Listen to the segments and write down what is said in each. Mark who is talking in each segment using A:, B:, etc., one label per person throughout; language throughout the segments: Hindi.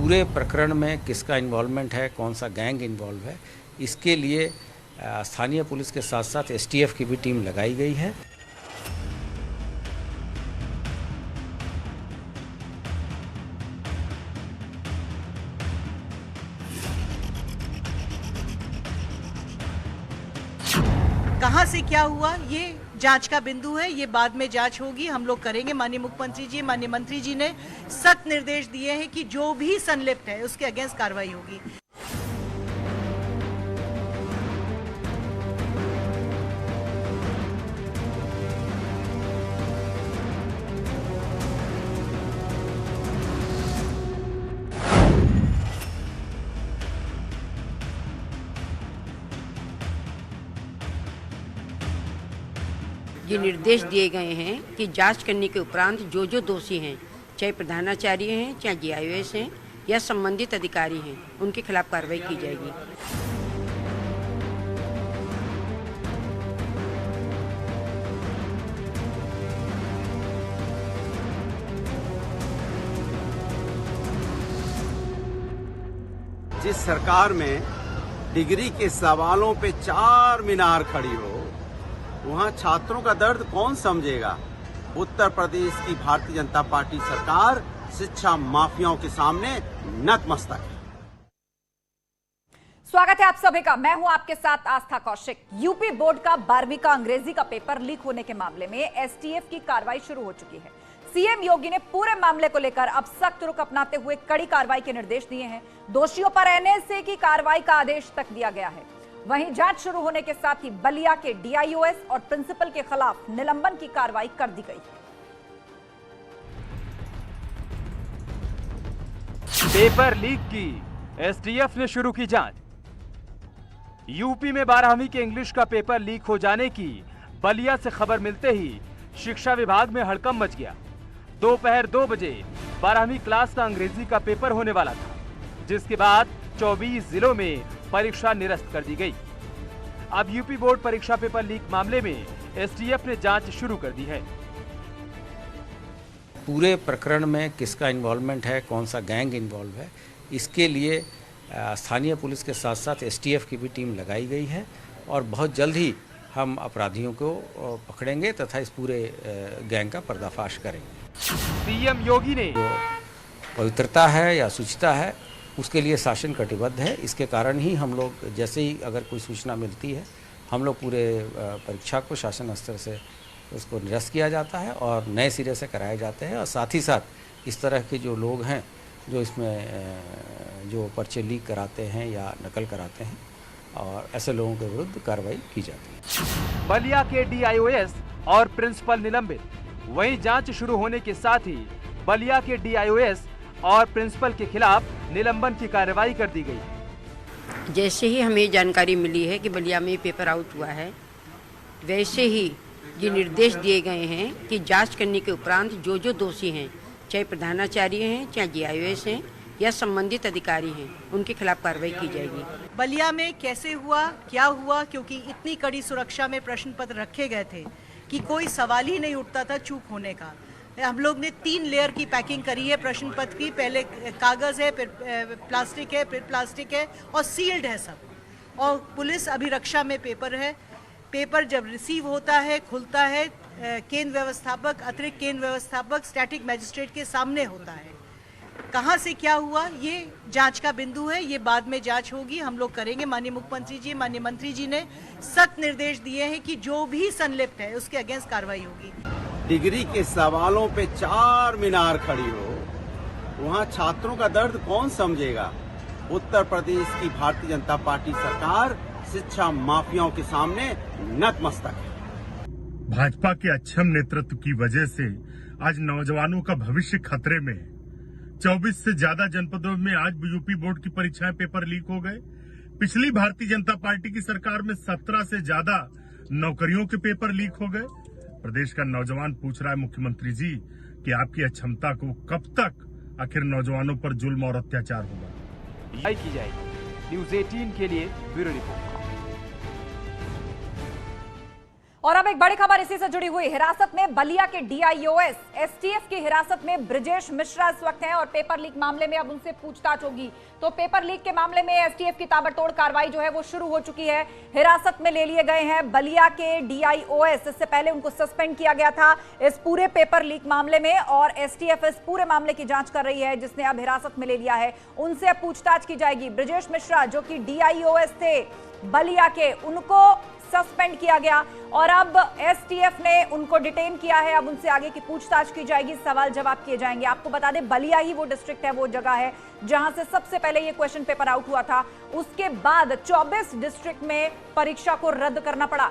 A: पूरे प्रकरण में किसका इन्वॉल्वमेंट है, कौन सा गैंग इन्वॉल्व है, इसके लिए स्थानीय पुलिस के साथ साथ एसटीएफ की भी टीम लगाई गई है।
B: कहां से क्या हुआ ये जांच का बिंदु है, ये बाद में जांच होगी, हम लोग करेंगे। माननीय मुख्यमंत्री मंत्री जी ने सख्त निर्देश दिए हैं कि जो भी संलिप्त है उसके अगेंस्ट कार्रवाई होगी।
C: ये निर्देश दिए गए हैं कि जांच करने के उपरांत जो दोषी हैं, चाहे प्रधानाचार्य हैं, चाहे जीआईओएस हैं या संबंधित अधिकारी हैं, उनके खिलाफ कार्रवाई की जाएगी।
D: जिस सरकार में डिग्री के सवालों पे 4 मीनार खड़ी हो, वहाँ छात्रों का दर्द कौन समझेगा। उत्तर प्रदेश की भारतीय जनता पार्टी सरकार शिक्षा माफियाओं के सामने नतमस्तक है।
E: स्वागत है आप सभी का, मैं हूं आपके साथ आस्था कौशिक। यूपी बोर्ड का 12वीं का अंग्रेजी का पेपर लीक होने के मामले में एसटीएफ की कार्रवाई शुरू हो चुकी है। सीएम योगी ने पूरे मामले को लेकर अब सख्त रुख अपनाते हुए कड़ी कार्रवाई के निर्देश दिए हैं। दोषियों पर एनएसए की कार्रवाई का आदेश तक दिया गया है। वहीं जांच शुरू होने के साथ ही बलिया के डीआईओएस और प्रिंसिपल के खिलाफ निलंबन की कार्रवाई कर दी गई।
F: पेपर लीक की एसटीएफ ने शुरू की जांच। यूपी में 12वीं के इंग्लिश का पेपर लीक हो जाने की बलिया से खबर मिलते ही शिक्षा विभाग में हड़कंप मच गया। दोपहर 2 बजे 12वीं क्लास का अंग्रेजी का पेपर होने वाला था, जिसके बाद 24 जिलों में परीक्षा निरस्त कर दी गई। अब यूपी बोर्ड परीक्षा पेपर लीक मामले में एसटीएफ ने जांच शुरू कर दी है।
A: पूरे प्रकरण में किसका इन्वॉल्वमेंट है, कौन सा गैंग इन्वॉल्व है, इसके लिए स्थानीय पुलिस के साथ साथ एसटीएफ की भी टीम लगाई गई है और बहुत जल्द ही हम अपराधियों को पकड़ेंगे तथा इस पूरे गैंग का पर्दाफाश करेंगे।
F: सीएम योगी ने
A: जो पवित्रता है या शुचिता है, उसके लिए शासन कटिबद्ध है। इसके कारण ही हम लोग जैसे ही अगर कोई सूचना मिलती है, हम लोग पूरे परीक्षा को शासन स्तर से उसको निरस्त किया जाता है और नए सिरे से कराए जाते हैं। और साथ ही साथ इस तरह के जो लोग हैं जो इसमें जो पर्चे लीक कराते हैं या नकल कराते हैं, और ऐसे लोगों के विरुद्ध कार्रवाई की जाती है।
F: बलिया के डीआईओएस और प्रिंसिपल निलंबित। वहीं जांच शुरू होने के साथ ही बलिया के डीआईओएस और प्रिंसिपल के खिलाफ निलंबन की कार्रवाई कर दी गई।
C: जैसे ही हमें जानकारी मिली है कि बलिया में पेपर आउट हुआ है, वैसे ही ये निर्देश दिए गए हैं कि जांच करने के उपरांत जो दोषी हैं, चाहे प्रधानाचार्य हैं, चाहे जीआईओएस हैं या संबंधित अधिकारी हैं, उनके खिलाफ कार्रवाई की जाएगी।
B: बलिया में कैसे हुआ, क्या हुआ, क्योंकि इतनी कड़ी सुरक्षा में प्रश्न पत्र रखे गए थे कि कोई सवाल ही नहीं उठता था चूक होने का। हम लोग ने 3 लेयर की पैकिंग करी है प्रश्न पत्र की। पहले कागज है, फिर प्लास्टिक है और सील्ड है सब। और पुलिस अभिरक्षा में पेपर है। पेपर जब रिसीव होता है, खुलता है, केंद्र व्यवस्थापक, अतिरिक्त केंद्र व्यवस्थापक, स्टैटिक मैजिस्ट्रेट के सामने होता है। कहां से क्या हुआ ये जांच का बिंदु है, ये बाद में जांच होगी, हम लोग करेंगे। माननीय मुख्यमंत्री मंत्री जी ने सख्त निर्देश दिए हैं कि जो भी संलिप्त है उसके अगेंस्ट कार्रवाई होगी।
D: डिग्री के सवालों पे 4 मीनार खड़ी हो, वहाँ छात्रों का दर्द कौन समझेगा। उत्तर प्रदेश की भारतीय जनता पार्टी सरकार शिक्षा माफियाओं के सामने नतमस्तक है।
G: भाजपा के अक्षम नेतृत्व की वजह से आज नौजवानों का भविष्य खतरे में है। 24 से ज्यादा जनपदों में आज यूपी बोर्ड की परीक्षाएं पेपर लीक हो गए। पिछली भारतीय जनता पार्टी की सरकार में 17 से ज्यादा नौकरियों के पेपर लीक हो गए। प्रदेश का नौजवान पूछ रहा है मुख्यमंत्री जी कि आपकी अक्षमता को कब तक आखिर नौजवानों पर जुल्म और अत्याचार होगा।
F: की जाएगी। न्यूज़ 18 के लिए ब्यूरो रिपोर्ट।
E: और अब एक बड़ी खबर इसी से जुड़ी हुई। हिरासत में बलिया के डीआईओएस, एसटीएफ की हिरासत में ब्रिजेश मिश्रा इस वक्त हैं और पेपर लीक मामले में अब उनसे पूछताछ होगी। तो पेपर लीक के मामले में एसटीएफ की ताबड़तोड़ कार्रवाई जो है वो शुरू हो चुकी है। हिरासत में ले लिए गए हैं बलिया के डीआईओएस। इससे पहले उनको सस्पेंड किया गया था इस पूरे पेपर लीक मामले में और एसटीएफ इस पूरे मामले की जांच कर रही है, जिसने अब हिरासत में ले लिया है। उनसे अब पूछताछ की जाएगी। ब्रिजेश मिश्रा जो कि डीआईओएस थे बलिया के, उनको सस्पेंड किया गया और अब एसटीएफ ने उनको डिटेन किया है। अब उनसे आगे की पूछताछ की जाएगी, सवाल जवाब किए जाएंगे। आपको बता दें बलिया ही वो डिस्ट्रिक्ट है, वो जगह है जहां से सबसे पहले ये क्वेश्चन पेपर आउट हुआ था। उसके बाद 24 डिस्ट्रिक्ट में परीक्षा को रद्द करना पड़ा।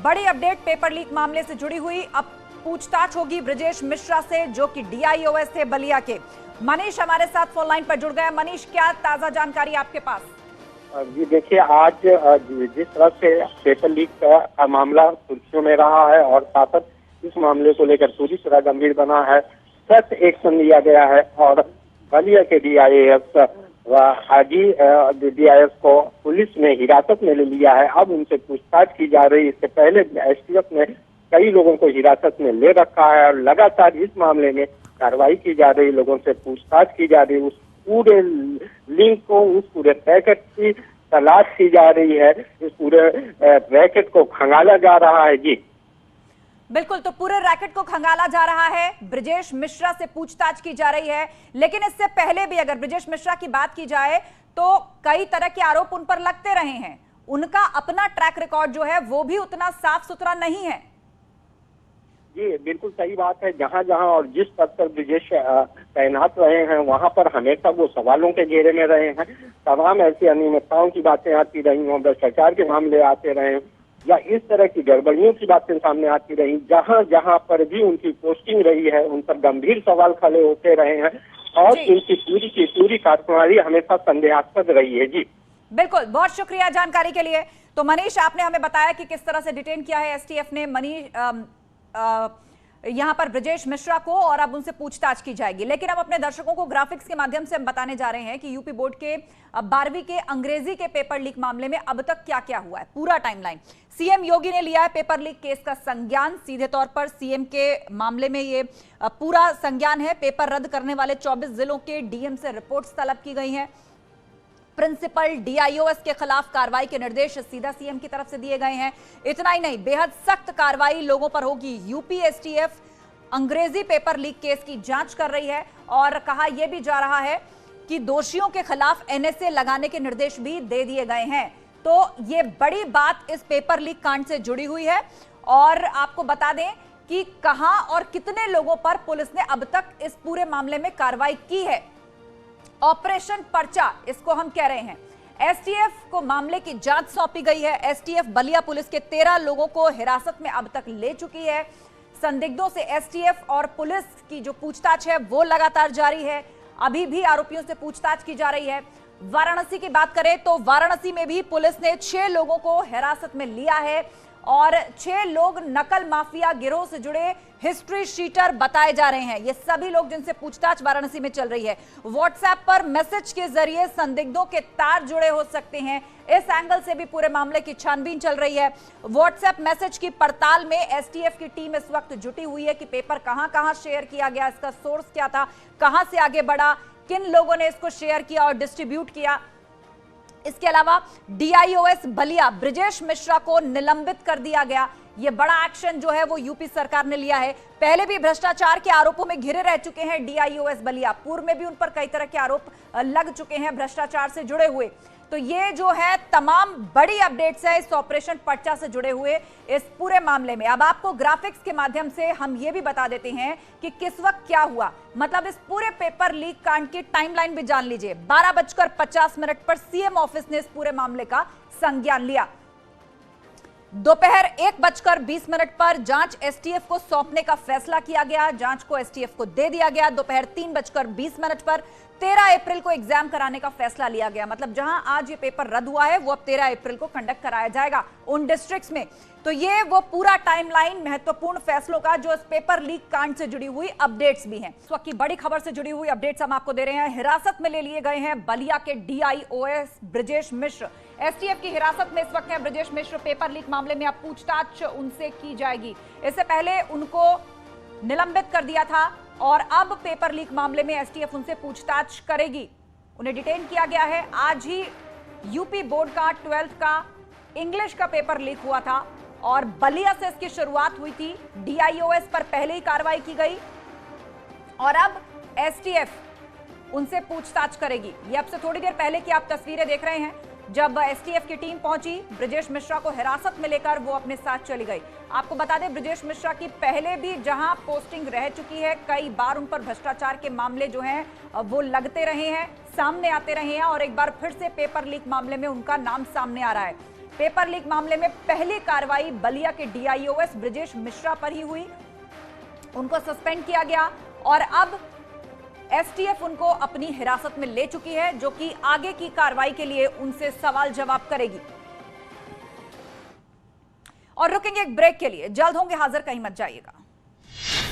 E: बड़ी अपडेट पेपर लीक मामले से जुड़ी हुई। अब पूछताछ होगी ब्रिजेश मिश्रा से जो कि डीआईओएस थे बलिया के। मनीष हमारे साथ फोन लाइन पर जुड़ गए। मनीष, क्या ताजा जानकारी आपके पास?
H: जी देखिए, आज जिस तरह से पेपर लीक का मामला सुर्खियों में रहा है और साथ इस मामले को लेकर पूरी तरह गंभीर बना है, सख्त एक्शन लिया गया है और बलिया के डीआईएस को पुलिस ने हिरासत में ले लिया है। अब उनसे पूछताछ की जा रही है। इससे पहले एसटीएफ ने कई लोगों को हिरासत में ले रखा है और लगातार इस मामले में कार्रवाई की जा रही, लोगों से पूछताछ की जा रही, उस पूरे लिंक को, उस पूरे पैकेट की तलाश की जा रही है, इस पूरे रैकेट को खंगाला जा रहा है। जी
E: बिल्कुल, तो पूरे रैकेट को खंगाला जा रहा है। ब्रिजेश मिश्रा से पूछताछ की जा रही है, लेकिन इससे पहले भी अगर ब्रिजेश मिश्रा की बात की जाए तो कई तरह के आरोप उन पर लगते रहे हैं। उनका अपना ट्रैक रिकॉर्ड जो है वो भी उतना साफ सुथरा नहीं है।
H: जी बिल्कुल सही बात है। जहां जहां और जिस पद पर ब्रिजेश तैनात रहे हैं वहां पर हमेशा वो सवालों के घेरे में रहे हैं। तमाम ऐसी अनियमितताओं की बातें आती रही हों, भ्रष्टाचार के मामले आते रहे या इस तरह की गड़बड़ियों की बातें सामने आती रही। जहां जहां पर भी उनकी पोस्टिंग रही है उन पर गंभीर सवाल खड़े होते रहे हैं और इनकी पूरी की पूरी कार्यप्रणाली हमेशा संदेहास्पद रही है। जी
E: बिल्कुल, बहुत शुक्रिया जानकारी के लिए। तो मनीष, आपने हमें बताया कि किस तरह से डिटेन किया है एसटीएफ ने यहां पर ब्रिजेश मिश्रा को और अब उनसे पूछताछ की जाएगी। लेकिन अब अपने दर्शकों को ग्राफिक्स के माध्यम से हम बताने जा रहे हैं कि यूपी बोर्ड के 12वीं के अंग्रेजी के पेपर लीक मामले में अब तक क्या क्या हुआ है, पूरा टाइमलाइन। सीएम योगी ने लिया है पेपर लीक केस का संज्ञान। सीधे तौर पर सीएम के मामले में ये पूरा संज्ञान है। पेपर रद्द करने वाले 24 जिलों के डीएम से रिपोर्ट्स तलब की गई हैं। प्रिंसिपल डीआईओएस के खिलाफ कार्रवाई के निर्देश सीधा सीएम की तरफ से दिए गए हैं। इतना ही नहीं, बेहद सख्त कार्रवाई लोगों पर होगी। यूपी एसटीएफ अंग्रेजी पेपर लीक केस की जांच कर रही है और कहा यह भी जा रहा है कि दोषियों के खिलाफ एनएसए लगाने के निर्देश भी दे दिए गए हैं। तो ये बड़ी बात इस पेपर लीक कांड से जुड़ी हुई है और आपको बता दें कि कहां और कितने लोगों पर पुलिस ने अब तक इस पूरे मामले में कार्रवाई की है। ऑपरेशन पर्चा इसको हम कह रहे हैं। एसटीएफ को मामले की जांच सौंपी गई है। एसटीएफ बलिया पुलिस के 13 लोगों को हिरासत में अब तक ले चुकी है। संदिग्धों से एसटीएफ और पुलिस की जो पूछताछ है वो लगातार जारी है। अभी भी आरोपियों से पूछताछ की जा रही है। वाराणसी की बात करें तो वाराणसी में भी पुलिस ने 6 लोगों को हिरासत में लिया है और 6 लोग नकल माफिया गिरोह से जुड़े हिस्ट्री शीटर बताए जा रहे हैं। ये सभी लोग जिनसे पूछताछ वाराणसी में चल रही है। व्हाट्सएप पर मैसेज के जरिए संदिग्धों के तार जुड़े हो सकते हैं। इस एंगल से भी पूरे मामले की छानबीन चल रही है। व्हाट्सएप मैसेज की पड़ताल में एसटीएफ की टीम इस वक्त जुटी हुई है कि पेपर कहां-कहां शेयर किया गया, इसका सोर्स क्या था, कहां से आगे बढ़ा, किन लोगों ने इसको शेयर किया और डिस्ट्रीब्यूट किया। इसके अलावा डीआईओएस बलिया ब्रिजेश मिश्रा को निलंबित कर दिया गया। यह बड़ा एक्शन जो है वो यूपी सरकार ने लिया है। पहले भी भ्रष्टाचार के आरोपों में घिरे रह चुके हैं डीआईओएस बलिया। पूर्व में भी उन पर कई तरह के आरोप लग चुके हैं भ्रष्टाचार से जुड़े हुए। तो ये जो है तमाम बड़ी अपडेट्स है इस ऑपरेशन पर्चा से जुड़े हुए इस पूरे मामले में। अब आपको ग्राफिक्स के माध्यम से हम ये भी बता देते हैं कि किस वक्त क्या हुआ, मतलब इस पूरे पेपर लीक कांड की टाइमलाइन भी जान लीजिए। 12:50 पर सीएम ऑफिस ने इस पूरे मामले का संज्ञान लिया। दोपहर 1:20 पर जांच एसटीएफ को सौंपने का फैसला किया गया। जांच को एसटीएफ को दे दिया गया। दोपहर 3:20 पर 13 अप्रैल को एग्जाम कराने का फैसला लिया गया। मतलब जहां आज ये पेपर रद्द हुआ है वो अब 13 अप्रैल को कंडक्ट कराया जाएगा उन डिस्ट्रिक्ट्स में। तो ये वो पूरा टाइमलाइन महत्वपूर्ण फैसलों का जो इस पेपर लीक कांड से जुड़ी हुई अपडेट्स भी हैं। इस वक्त की बड़ी खबर से जुड़ी हुई अपडेट्स हम आपको दे रहे हैं। हिरासत में ले लिए गए हैं बलिया के DIOS ब्रजेश मिश्र। STF की हिरासत में इस वक्त हैं ब्रजेश मिश्र। पेपर लीक मामले में अब पूछताछ उनसे की जाएगी। इससे पहले उनको निलंबित कर दिया था और अब पेपर लीक मामले में STF उनसे पूछताछ करेगी। उन्हें डिटेन किया गया है। आज ही यूपी बोर्ड का 12th का इंग्लिश का पेपर लीक हुआ था और बलिया से इसकी शुरुआत हुई थी। DIOS पर पहले ही कार्रवाई की गई और अब STF उनसे पूछताछ करेगी। ये अब से थोड़ी देर पहले की आप तस्वीरें देख रहे हैं, जब STF की टीम पहुंची ब्रजेश मिश्रा को हिरासत में लेकर वो अपने साथ चली गई। आपको बता दें, ब्रजेश मिश्रा की पहले भी जहां पोस्टिंग रह चुकी है, कई बार उन पर भ्रष्टाचार के मामले जो हैं वो लगते रहे हैं, सामने आते रहे हैं और एक बार फिर से पेपर लीक मामले में उनका नाम सामने आ रहा है। पेपर लीक मामले में पहली कार्रवाई बलिया के DIOS ब्रजेश मिश्रा पर ही हुई, उनको सस्पेंड किया गया और अब STF उनको अपनी हिरासत में ले चुकी है, जो कि आगे की कार्रवाई के लिए उनसे सवाल जवाब करेगी। और रुकेंगे एक ब्रेक के लिए, जल्द होंगे हाजिर, कहीं मत जाइएगा।